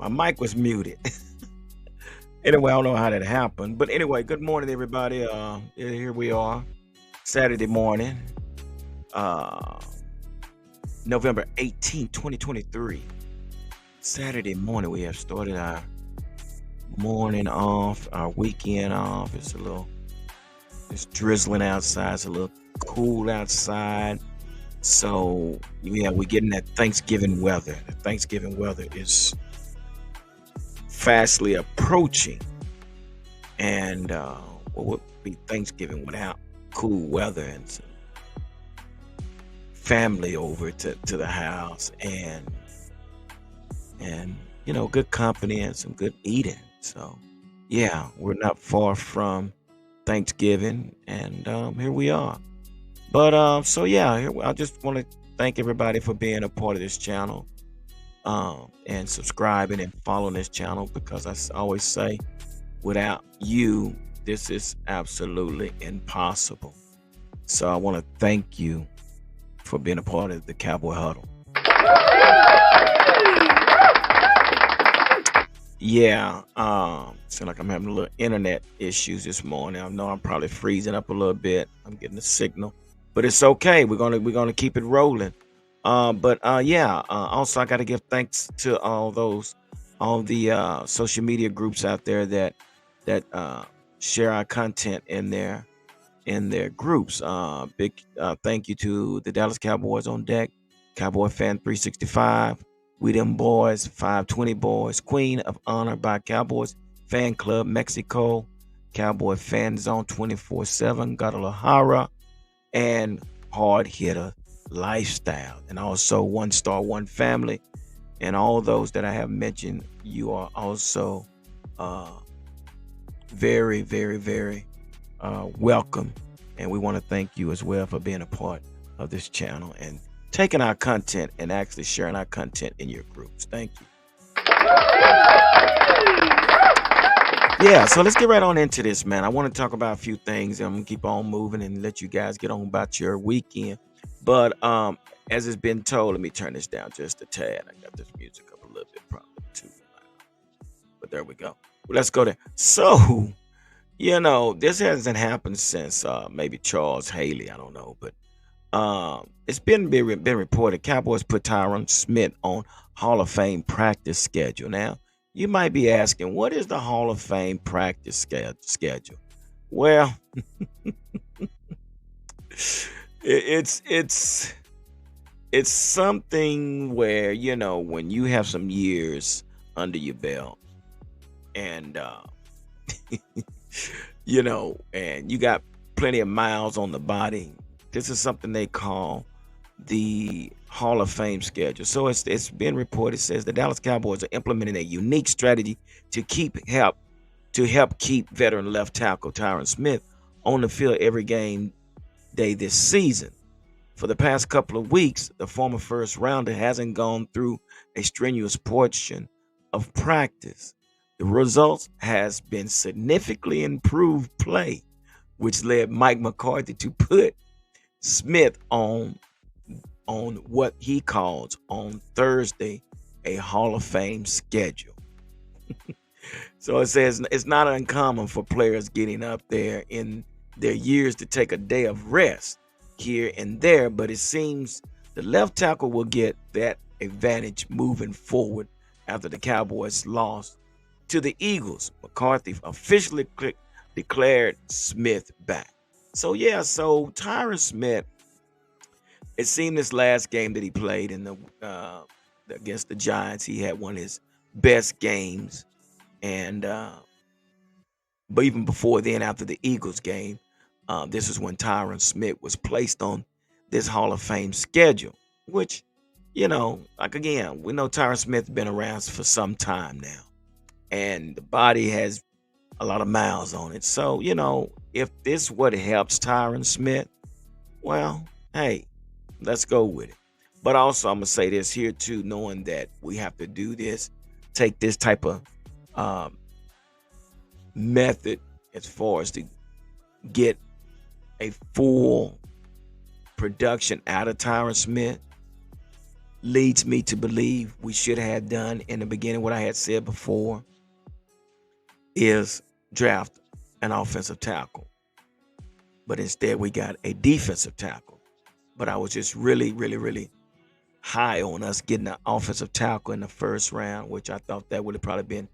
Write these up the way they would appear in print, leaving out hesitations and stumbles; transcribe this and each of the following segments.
My mic was muted. Anyway, I don't know how that happened. But anyway, good morning, everybody. Here we are, Saturday morning, uh, November 18th, 2023. Saturday morning, we have started our morning off, our weekend off. It's drizzling outside. It's a little cool outside. So, yeah, we're getting that Thanksgiving weather. The Thanksgiving weather is fastly approaching. And what would be Thanksgiving without cool weather and some family over to the house and good company and some good eating. So yeah, we're not far from Thanksgiving, and here we are. But so yeah, I just want to thank everybody for being a part of this channel, and subscribing and following this channel, because always say, without you, this is absolutely impossible. So I want to thank you for being a part of the Cowboy Huddle. Yeah, seem like I'm having a little internet issues this morning. I know I'm probably freezing up a little bit. I'm getting a signal, but it's okay. We're gonna keep it rolling. Yeah. Also, I got to give thanks to all the social media groups out there that share our content in their groups. Big thank you to the Dallas Cowboys on deck, Cowboy Fan 365, We Them Boys, 520 Boys, Queen of Honor by Cowboys, Fan Club Mexico, Cowboy Fan Zone 24/7, Guadalajara, and Hard Hitter Lifestyle, and also One Star One Family, and all those that I have mentioned. You are also uh, very, very, very welcome, and we want to thank you as well for being a part of this channel and taking our content and actually sharing our content in your groups. Thank you. Yeah, so let's get right on into this, man. I want to talk about a few things. I'm gonna keep on moving and let you guys get on about your weekend. But as it's been told, let me turn this down just a tad. I got this music up a little bit, probably too loud. But there we go. Let's go there. So, this hasn't happened since maybe Charles Haley. I don't know, but it's been reported Cowboys put Tyron Smith on Hall of Fame practice schedule. Now, you might be asking, what is the Hall of Fame practice schedule? Well, it's something where when you have some years under your belt, and and you got plenty of miles on the body. This is something they call the Hall of Fame schedule. So it's been reported, says the Dallas Cowboys are implementing a unique strategy to help keep veteran left tackle Tyron Smith on the field every game day this season. For the past couple of weeks, the former first rounder hasn't gone through a strenuous portion of practice. The results has been significantly improved play, which led Mike McCarthy to put Smith on what he calls on Thursday a Hall of Fame schedule. So it says it's not uncommon for players getting up there in their years to take a day of rest here and there, but it seems the left tackle will get that advantage moving forward after the Cowboys lost to the Eagles. McCarthy officially declared Smith back. So so Tyron Smith, it seemed this last game that he played in the against the Giants, he had one of his best games, and but even before then, after the Eagles game, this is when Tyron Smith was placed on this Hall of Fame schedule, which, like again, we know Tyron Smith's been around for some time now, and the body has a lot of miles on it. So, if this what helps Tyron Smith, well, hey, let's go with it. But also, I'm gonna say this here too, knowing that we have to do this, take this type of method as far as to get a full production out of Tyron Smith. leads me to believe we should have done in the beginning what I had said before is draft an offensive tackle. But instead we got a defensive tackle. But I was just really, really, really high on us getting an offensive tackle in the first round, which I thought that would have probably been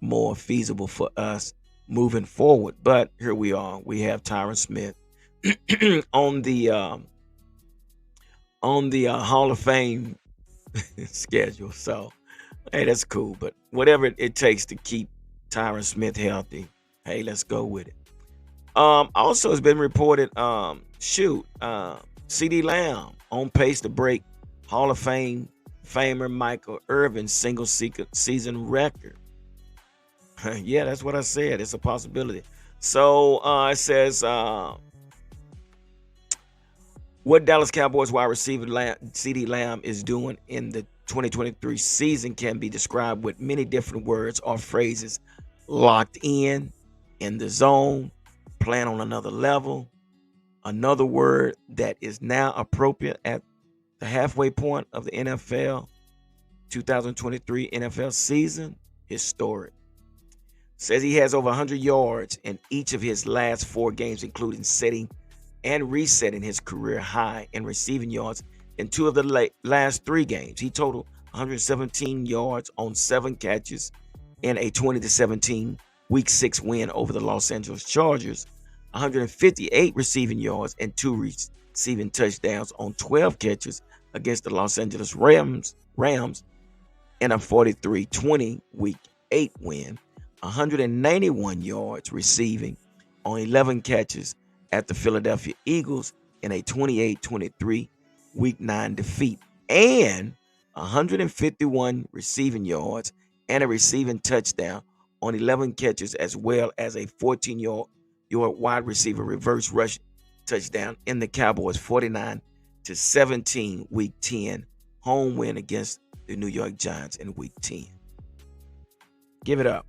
more feasible for us moving forward. But here we are. We have Tyron Smith on the Hall of Fame schedule. So hey, that's cool. But whatever it takes to keep Tyron Smith healthy, hey, let's go with it. Also, it's been reported. CD Lamb on pace to break Hall of Fame famer Michael Irvin's single season record. Yeah, that's what I said. It's a possibility. So it says what Dallas Cowboys wide receiver CD Lamb is doing in the 2023 season can be described with many different words or phrases: locked in the zone, playing on another level. Another word that is now appropriate at the halfway point of the NFL 2023 NFL season: historic. Says he has over 100 yards in each of his last 4 games, including setting and resetting his career high in receiving yards in 2 of the last 3 games. He totaled 117 yards on 7 catches in a 20-17 Week 6 win over the Los Angeles Chargers, 158 receiving yards and 2 receiving touchdowns on 12 catches against the Los Angeles Rams in a 43-20 Week 8 win, 191 yards receiving on 11 catches at the Philadelphia Eagles in a 28-23 Week 9 defeat, and 151 receiving yards and a receiving touchdown on 11 catches, as well as a 14-yard wide receiver reverse rush touchdown in the Cowboys' 49-17 Week 10 home win against the New York Giants in Week 10. Give it up.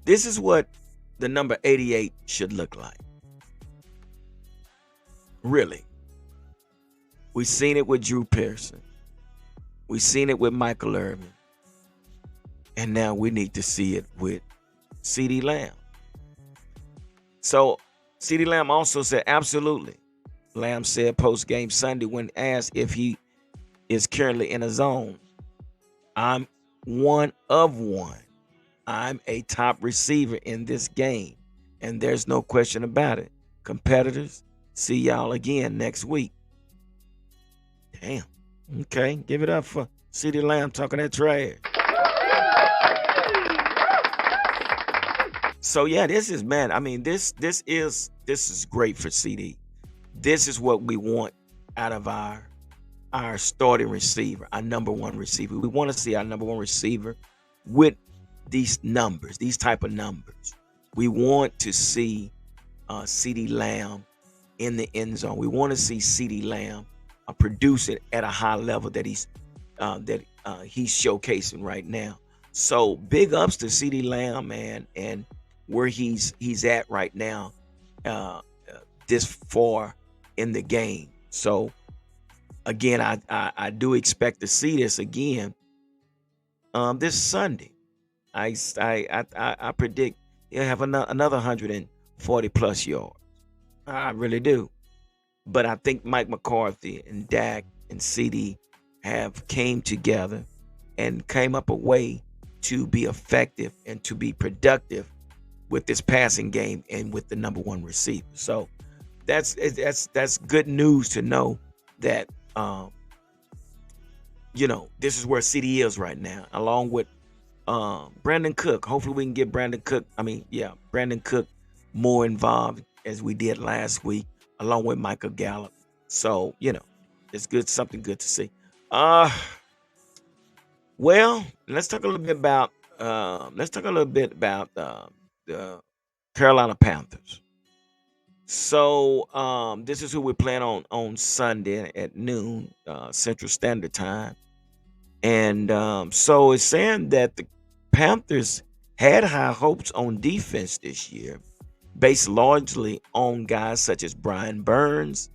This is what the number 88 should look like. Really. We've seen it with Drew Pearson. We've seen it with Michael Irvin. And now we need to see it with CD Lamb. So CD Lamb also said, absolutely. Lamb said post-game Sunday when asked if he is currently in a zone. I'm one of one. I'm a top receiver in this game, and there's no question about it. Competitors, see y'all again next week. Damn. Okay, give it up for CD Lamb talking that trash. So yeah, this is, man. I mean, this is great for CD. This is what we want out of our starting receiver, our number one receiver. We want to see our number one receiver with these numbers, these type of numbers. We want to see CD Lamb in the end zone. We want to see CD Lamb produce it at a high level that he's showcasing right now. So big ups to CD Lamb, man, and where he's at right now, this far in the game. So again, I do expect to see this again this Sunday. I predict he'll have another 140 plus yards. I really do. But I think Mike McCarthy and Dak and CD have came together and came up a way to be effective and to be productive with this passing game and with the number one receiver. So that's good news to know that this is where CD is right now, along with Brandon Cook. Hopefully we can get Brandon Cook more involved as we did last week, along with Michael Gallup. So, it's good, something good to see. Well, let's talk a little bit about the Carolina Panthers. So this is who we're playing on Sunday at noon Central Standard Time. And so it's saying that the Panthers had high hopes on defense this year based largely on guys such as Brian Burns,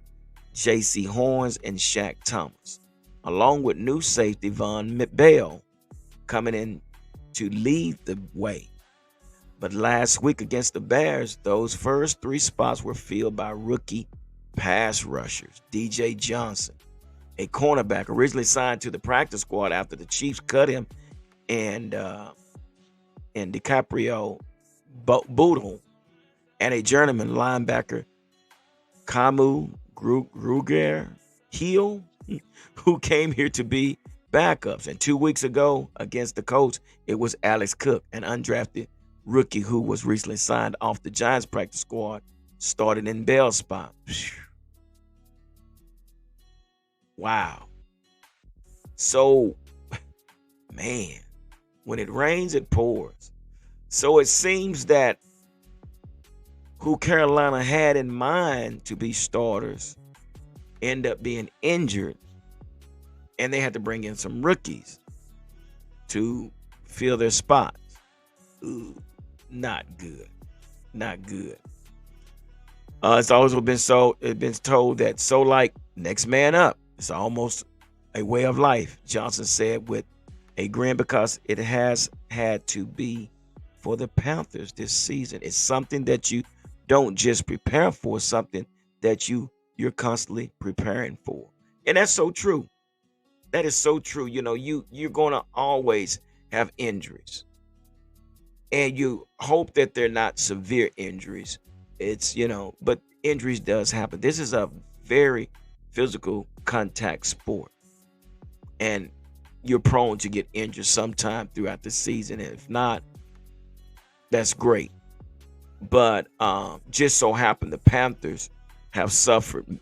J.C. Horns, and Shaq Thomas, along with new safety Von Bell coming in to lead the way. But last week against the Bears, those first three spots were filled by rookie pass rushers. DJ Johnson, a cornerback originally signed to the practice squad after the Chiefs cut him, and DiCaprio Boodle, and a journeyman linebacker, Kamu Gruger Heel, who came here to be backups. And 2 weeks ago against the Colts, it was Alex Cook, an undrafted rookie who was recently signed off the Giants practice squad, started in Bell's spot. Wow. So, man, when it rains, it pours. So it seems that who Carolina had in mind to be starters end up being injured, and they had to bring in some rookies to fill their spots. Ooh, not good. Not good. It's always been told that like next man up. It's almost a way of life, Johnson said with a grin, because it has had to be for the Panthers this season. It's something that you don't just prepare for, something that you're constantly preparing for. And that's so true. That is so true. You're going to always have injuries. And you hope that they're not severe injuries. But injuries does happen. This is a very physical contact sport. And you're prone to get injured sometime throughout the season. And if not, that's great. But just so happened the Panthers have suffered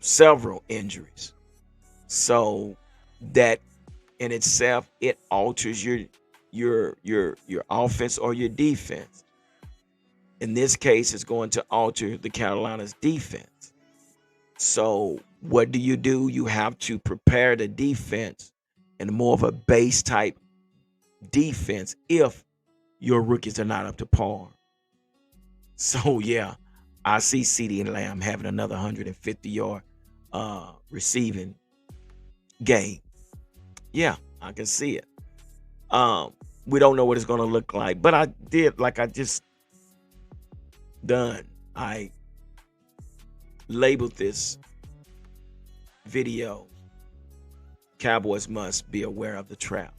several injuries. So that in itself, it alters your offense or your defense. In this case, it's going to alter the Carolina's defense. So what do? You have to prepare the defense in more of a base type defense if your rookies are not up to par. So yeah, I see CeeDee Lamb having another 150-yard receiving game. Yeah, I can see it. We don't know what it's going to look like, but I labeled this video, Cowboys must be aware of the trap.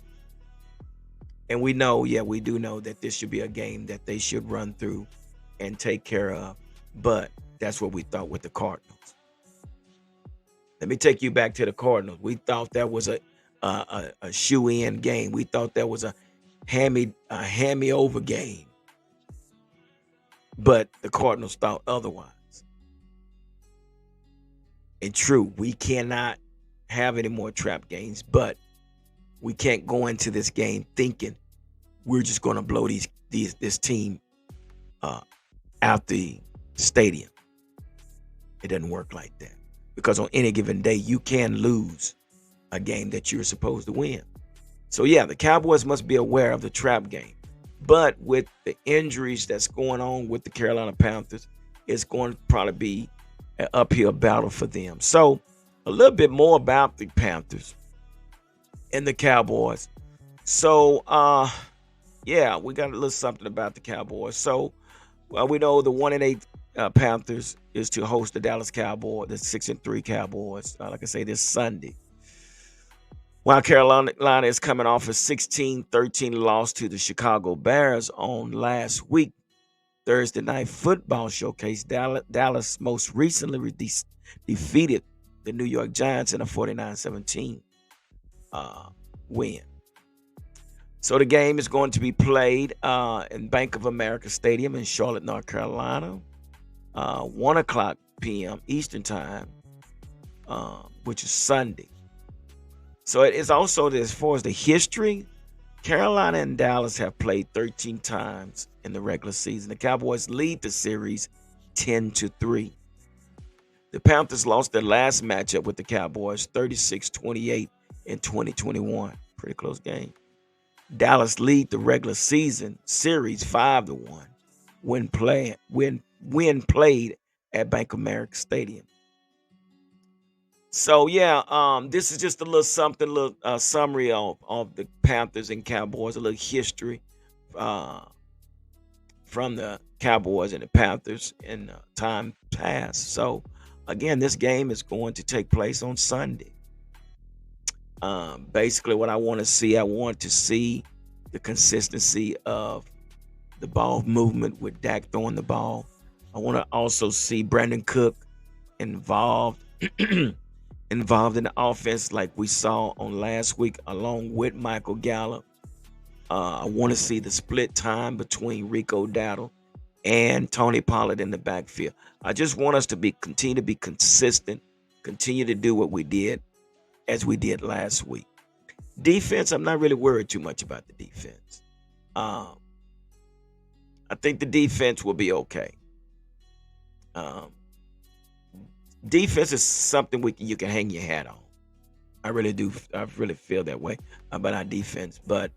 And we do know that this should be a game that they should run through and take care of. But that's what we thought with the Cardinals. Let me take you back to the Cardinals. We thought that was a shoe-in game. We thought that was a hammy over game. But the Cardinals thought otherwise. And true, we cannot have any more trap games, but we can't go into this game thinking we're just going to blow this team out the stadium. It doesn't work like that, because on any given day you can lose a game that you're supposed to win. So yeah, the Cowboys must be aware of the trap game. But with the injuries that's going on with the Carolina Panthers, it's going to probably be an uphill battle for them. So a little bit more about the Panthers and the Cowboys. So yeah, we got a little something about the Cowboys. So we know the 1-8 Panthers is to host the Dallas Cowboys, the 6-3 Cowboys. Like I say, this Sunday. While Carolina is coming off a 16-13 loss to the Chicago Bears on last week Thursday Night Football showcase, Dallas most recently defeated the New York Giants in a 49-17 win. So the game is going to be played in Bank of America Stadium in Charlotte, North Carolina, 1 o'clock p.m. Eastern Time, which is Sunday. So it is also, as far as the history, Carolina and Dallas have played 13 times in the regular season. The Cowboys lead the series 10-3. The Panthers lost their last matchup with the Cowboys 36-28 in 2021. Pretty close game. Dallas lead the regular season series 5-1 when played at Bank of America Stadium. So yeah, this is just a little something, little summary of the Panthers and Cowboys, a little history uh, from the Cowboys and the Panthers in time past. So again, this game is going to take place on Sunday. Basically, what I want to see the consistency of the ball movement with Dak throwing the ball. I want to also see Brandon Cook involved involved in the offense like we saw on last week, along with Michael Gallup. I want to see the split time between Rico Dowdle and Tony Pollard in the backfield. I just want us to continue to be consistent, continue to do what we did as we did last week. Defense, I'm not really worried too much about the defense. Um, I think the defense will be okay. Um, Defense is something you can hang your hat on. I really do. I really feel that way about our defense. But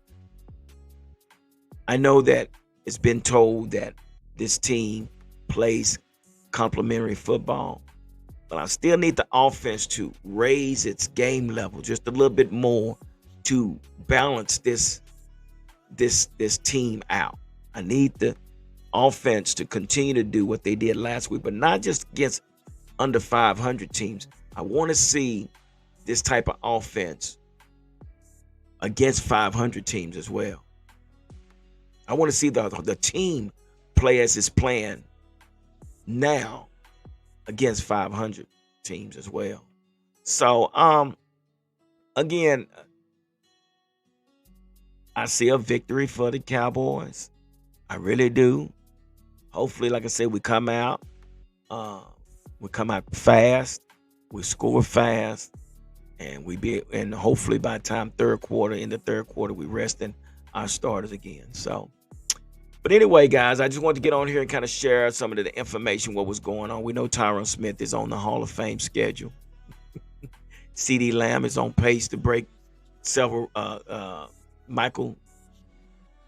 I know that it's been told that this team plays complementary football, but I still need the offense to raise its game level just a little bit more to balance this team out. I need the offense to continue to do what they did last week, but not just against under 500 teams. I want to see this type of offense against 500 teams as well. I want to see the team play as it's playing now against 500 teams as well. So again, I see a victory for the Cowboys. I really do. Hopefully, like I said, we come out fast, we score fast, and hopefully by the time in the third quarter, we resting our starters again. So, but anyway, guys, I just wanted to get on here and kind of share some of the information, what was going on. We know Tyron Smith is on the Hall of Fame schedule. CeeDee Lamb is on pace to break several Michael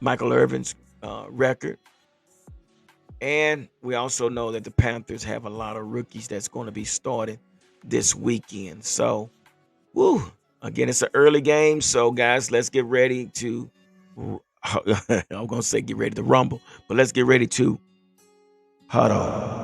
Irvin's record. And we also know that the Panthers have a lot of rookies that's going to be starting this weekend. So, again, it's an early game. So, guys, let's get ready to, I'm going to say get ready to rumble, but let's get ready to huddle.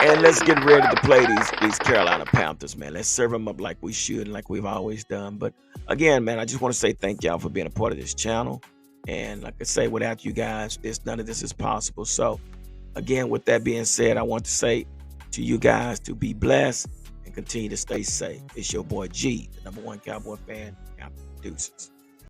And let's get ready to play these Carolina Panthers, man. Let's serve them up like we should and like we've always done. But again, man, I just want to say thank y'all for being a part of this channel. And like I say, without you guys, none of this is possible. So again, with that being said, I want to say to you guys to be blessed and continue to stay safe. It's your boy G, the #1 Cowboy fan. Deuces.